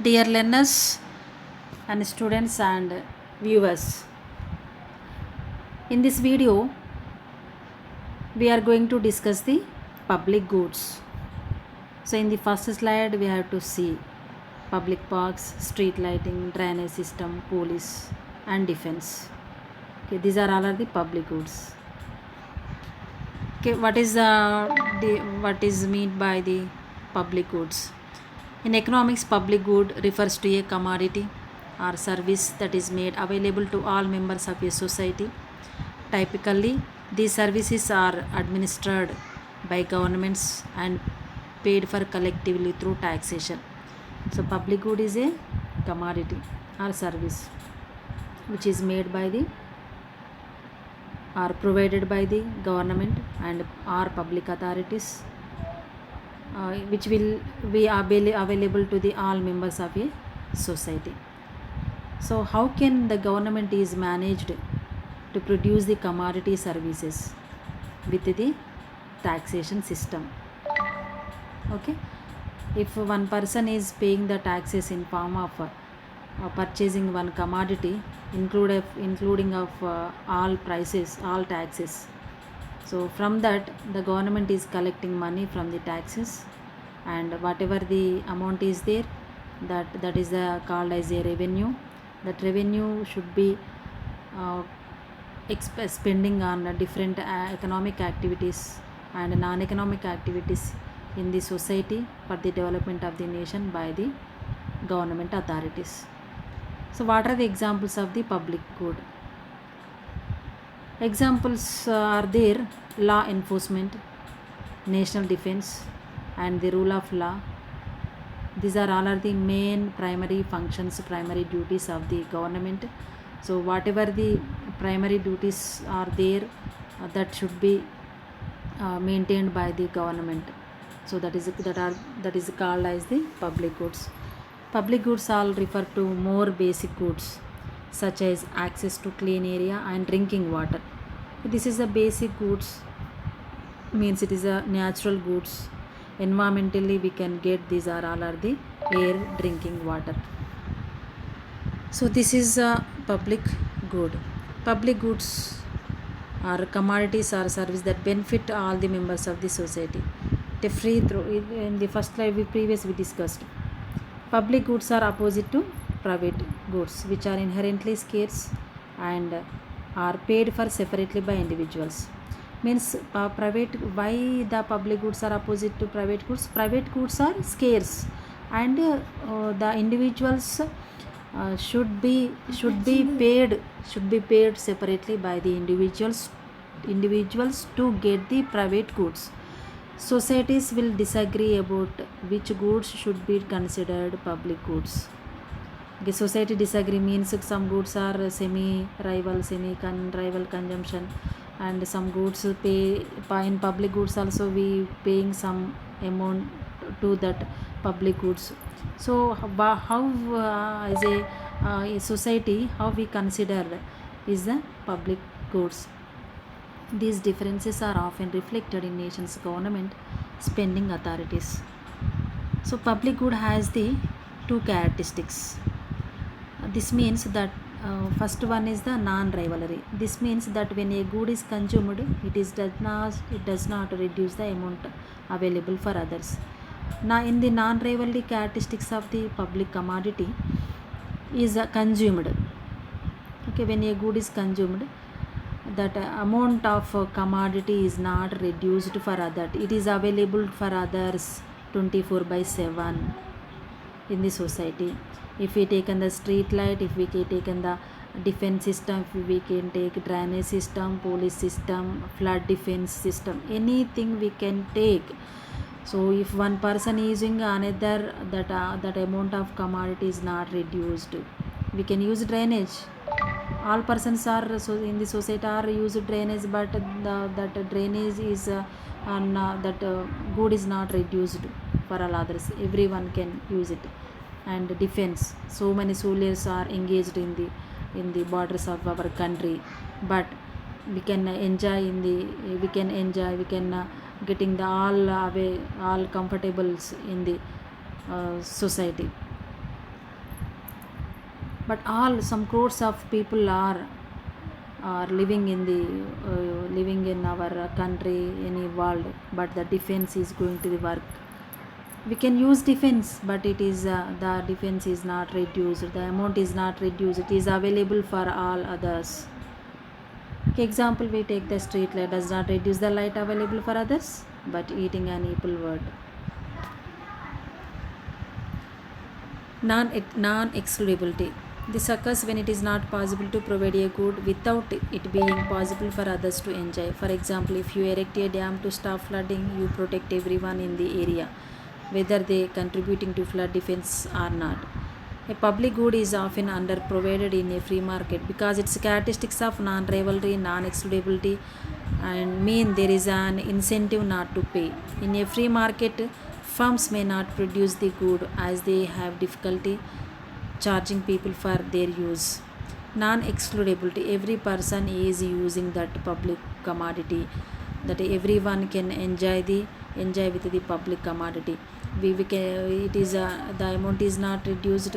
Dear learners and students and viewers, in this video we are going to discuss the public goods. So in the first slide we have to see public parks, street lighting, drainage system, police and defense. Okay, these are all are the public goods. Okay, what is meant by the public goods? In economics, public good refers to a commodity or service that is made available to all members of a society. Typically, these services are administered by governments and paid for collectively through taxation. So, public good is a commodity or service which is made by the or provided by the government and or public authorities, which will be available to the all members of a society. So how can the government is managed to produce the commodity services with the taxation system? Okay, if one person is paying the taxes in form of purchasing one commodity, including of all prices, all taxes, so from that the government is collecting money from the taxes, and whatever the amount is there, that is called as a revenue. That revenue should be uh, spending on different economic activities and non-economic activities in the society for the development of the nation by the government authorities. So what are the examples of the public good? Examples are there: law enforcement, national defense, and the rule of law. These are all are the main primary functions, primary duties of the government. So whatever the primary duties are there, that should be maintained by the government. So that is called as the public goods. Public goods all refer to more basic goods such as access to clean area and drinking water. This is the basic goods, means it is a natural goods. Environmentally we can get these are all are the air, drinking water. So this is a public good. Public goods are commodities or service that benefit all the members of the society. The free through in the first slide we discussed. Public goods are opposite to private goods, which are inherently scarce and are paid for separately by individuals. Means private, why the public goods are opposite to private goods? Private goods are scarce, and the individuals should be paid separately by the individuals to get the private goods. Societies will disagree about which goods should be considered public goods. Okay, society disagree means some goods are semi-rival consumption, and some goods pay in public goods also we paying some amount to that public goods. So how as a society, how we consider is the public goods. These differences are often reflected in nation's government spending authorities. So public good has the two characteristics. This means that first one is the non-rivalry. This means that when a good is consumed, it does not reduce the amount available for others. Now, in the non-rivalry characteristics of the public commodity is consumed. Okay, when a good is consumed, that amount of commodity is not reduced for other. It is available for others 24/7 in the society. If we take the street light, if we taken the defense system, if we can take drainage system, police system, flood defense system, anything we can take. So if one person is using another, that amount of commodity is not reduced. We can use drainage. All persons are so in the society are use drainage, but that drainage is that good is not reduced for all others. Everyone can use it. And defense, so many soldiers are engaged in the borders of our country, but we can enjoy we can getting the all comfortables in the society. but all some crores of people are living in the living in our country, any world, but the defense is going to the work. We can use defense, but it is the defense is not reduced, the amount is not reduced, it is available for all others. Example, we take the street light does not reduce the light available for others, but eating an apple would. Non-excludability. This occurs when it is not possible to provide a good without it being possible for others to enjoy. For example, if you erect a dam to stop flooding, you protect everyone in the area, whether they contributing to flood defense or not. A public good is often underprovided in a free market because its characteristics of non-rivalry, non-excludability, and mean there is an incentive not to pay. In a free market, firms may not produce the good as they have difficulty charging people for their use. Non-excludability. Every person is using that public commodity, that everyone can enjoy with the public commodity. We can, it is the amount is not reduced.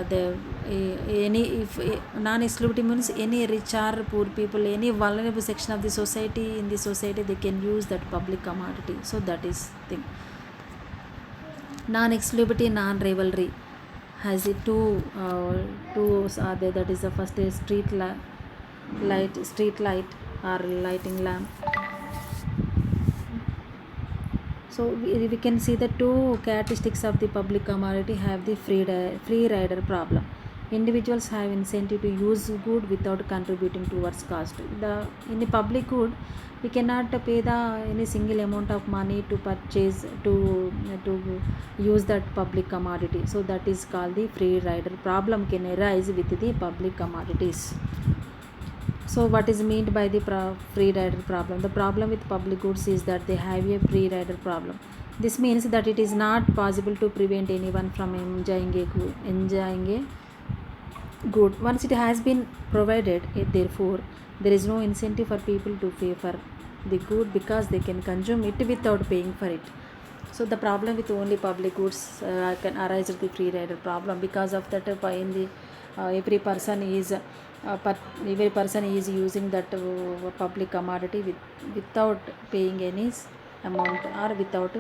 The any if non-exclusivity means any rich or poor people, any vulnerable section of the society, in the society they can use that public commodity. So that is thing. Non-exclusivity, non-rivalry has the two are there. That is the first is street light or lighting lamp. So we can see the two characteristics of the public commodity have the free rider problem. Individuals have incentive to use good without contributing towards cost. In the public good, we cannot pay the any single amount of money to purchase to use that public commodity. So that is called the free rider problem can arise with the public commodities. So what is meant by the free rider problem? The problem with public goods is that they have a free rider problem. This means that it is not possible to prevent anyone from enjoying a good. Once it has been provided, therefore there is no incentive for people to pay for the good because they can consume it without paying for it. So the problem with only public goods can arise the free rider problem. Because of that, in the every person is using that public commodity without paying any amount or without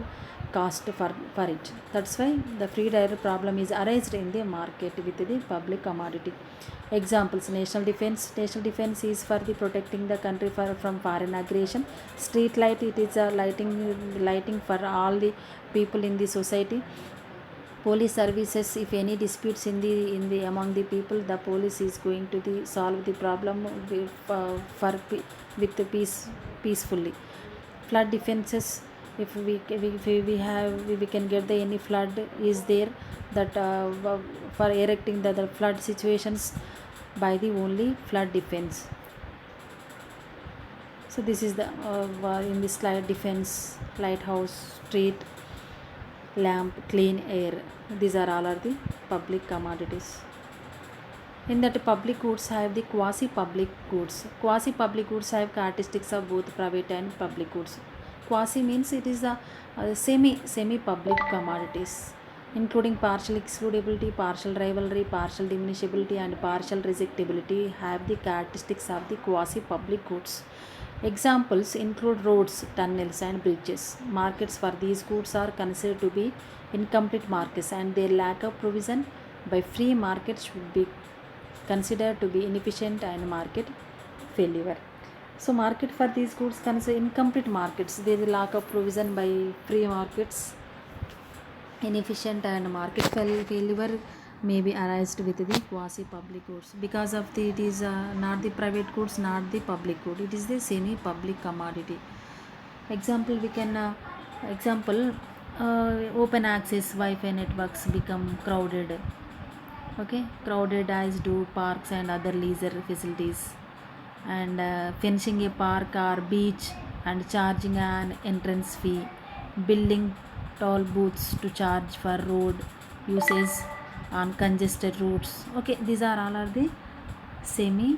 cost for it. That's why the free rider problem is arised in the market with the public commodity. Examples: national defense. National defense is for the protecting the country from foreign aggression. Street light, it is a lighting for all the people in the society. Police services, if any disputes in the among the people, the police is going to solve the problem with the peacefully. Flood defenses, if we can get the any flood is there, that for erecting the flood situations by the only flood defense. So this is the in this slide: defense, lighthouse, street lamp, clean air. These are all the public commodities. In that, public goods have the quasi-public goods. Quasi-public goods have characteristics of both private and public goods. Quasi means it is the semi-public commodities, including partial excludability, partial rivalry, partial diminishability, and partial rejectability, have the characteristics of the quasi-public goods. Examples include roads, tunnels, and bridges. Markets for these goods are considered to be incomplete markets, and their lack of provision by free markets should be considered to be inefficient and market failure. So market for these goods consider incomplete markets. There is lack of provision by free markets, inefficient and market failure may be arised with the quasi-public goods. Because of it is not the private goods, not the public good, it is the semi-public commodity. Example, we can open access Wi-Fi networks become crowded. Crowded as do parks and other leisure facilities, and finishing a park or beach and charging an entrance fee, building toll booths to charge for road usage on congested routes. These are all the semi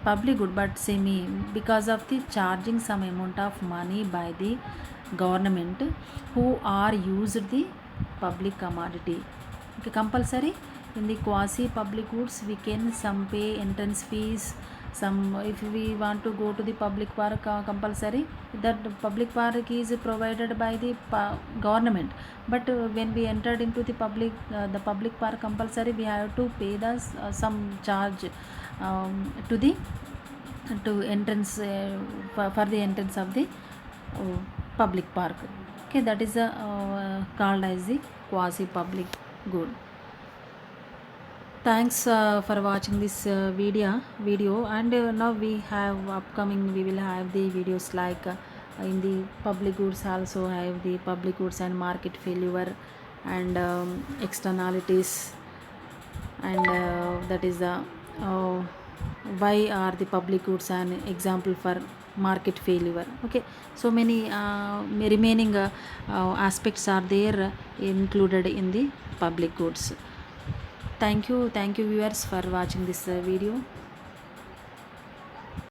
public good, but semi, because of the charging some amount of money by the government who are used the public commodity. Compulsory in the quasi public goods we can some pay entrance fees, some if we want to go to the public park compulsory, that public park is provided by the government, but when we entered into the public park compulsory, we have to pay the some charge to the to entrance for the entrance of the uh, public park. Okay, that is called as the quasi public good. Thanks for watching this video, and now we have upcoming, we will have the videos like in the public goods, also have the public goods and market failure, and externalities, and that is the uh, why are the public goods an example for market failure. Okay, so many remaining aspects are there included in the public goods. Thank you viewers for watching this video.